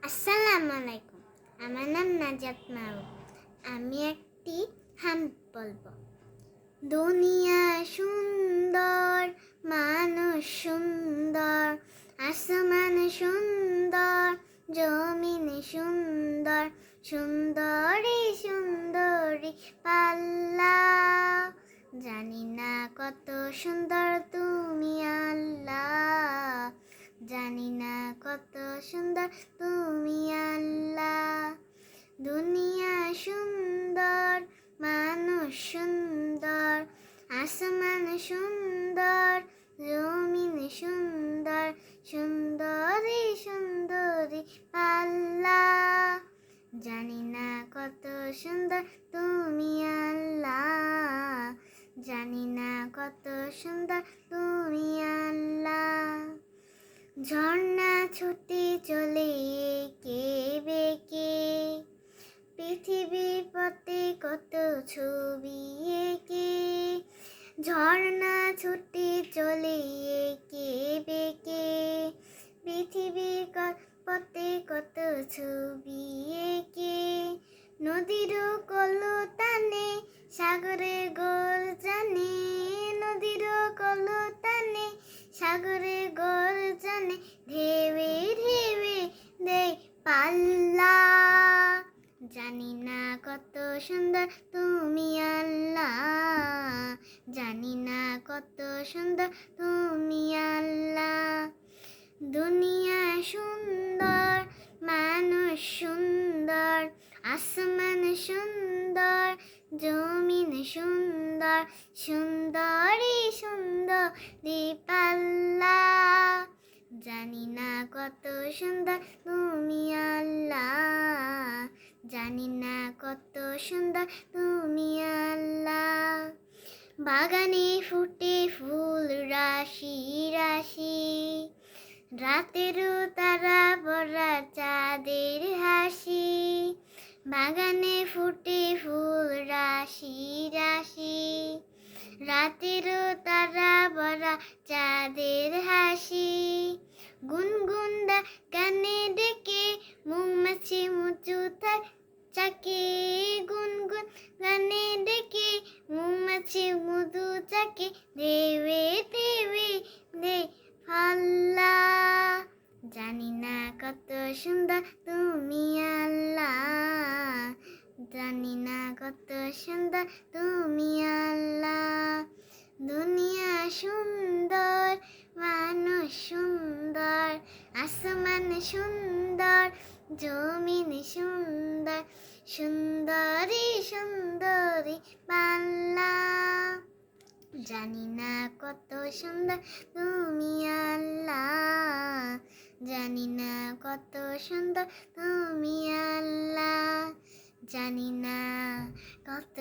আসসালামু আলাইকুম। আমার নাম নাজাত মাহবুব। আমি একটি হাম বলবো। দুনিয়া সুন্দর, মানুষ সুন্দর, আসমান সুন্দর, জমিন সুন্দর, সুন্দরী সুন্দরী পাল্লা। জানি না কত সুন্দর তুমি আল্লাহ, জানি না কত সুন্দর তুমি আল্লাহ। দুনিয়া সুন্দর, মানুষ সুন্দর, আসমান সুন্দর, জমিন সুন্দর, সুন্দরী সুন্দরী পাল্লা। জানি না কত সুন্দর তুমি আল্লাহ, জানি না কত সুন্দর তুমি আল্লাহ। ঝর্ণা ছুটে চলে এঁকে বেঁকে, পৃথিবীর পথে কত ছবি এঁকে। ঝর্ণা ছুটে চলে এঁকে বেঁকে, পৃথিবীর পথে কত ছবি এঁকে। নদীর কলতানে সাগরে গোল জানে, নদীর কলতানে সাগরে গোল জানে, ঢেউে ঢেউে দেয় পাল্লা। জানি না কত সুন্দর তুমি আল্লাহ, জানি না কত সুন্দর তুমি আল্লাহ। দুনিয়া সুন্দর, মানুষ সুন্দর, আসমান সুন্দর, জমিন সুন্দর, সুন্দরী সুন্দরী পাল্লা। জানি না কত সুন্দর তুমি আল্লাহ, জানি না কত সুন্দর তুমি আল্লাহ। বাগানে ফুটে ফুল রাশি রাশি, রাতেরও তারা ভরা চাঁদের হাসি। বাগানে ফুটে ফুল রাশি রাশি, রাতেরও তারা ভরা চাঁদের হাসি। গুনগুন গানে ডেকে মৌমাছি মুচু চাকে, গুনগুন গানে ডেকে মৌমাছি মধু চাকে, দেবে দেবে দে পাল্লা। জানি না কত সুন্দর তুমি আল্লাহ, জানি না কত সুন্দর তুমি আল্লাহ। দুনিয়া সুন্দর, মানুষ সুন্দর, আসমান সুন্দর, জমিন সুন্দর, সুন্দরী সুন্দরী পাল্লা। জানি না কত সুন্দর তুমি আল্লাহ, জানি না কত সুন্দর তুমি আল্লাহ, জানি না কত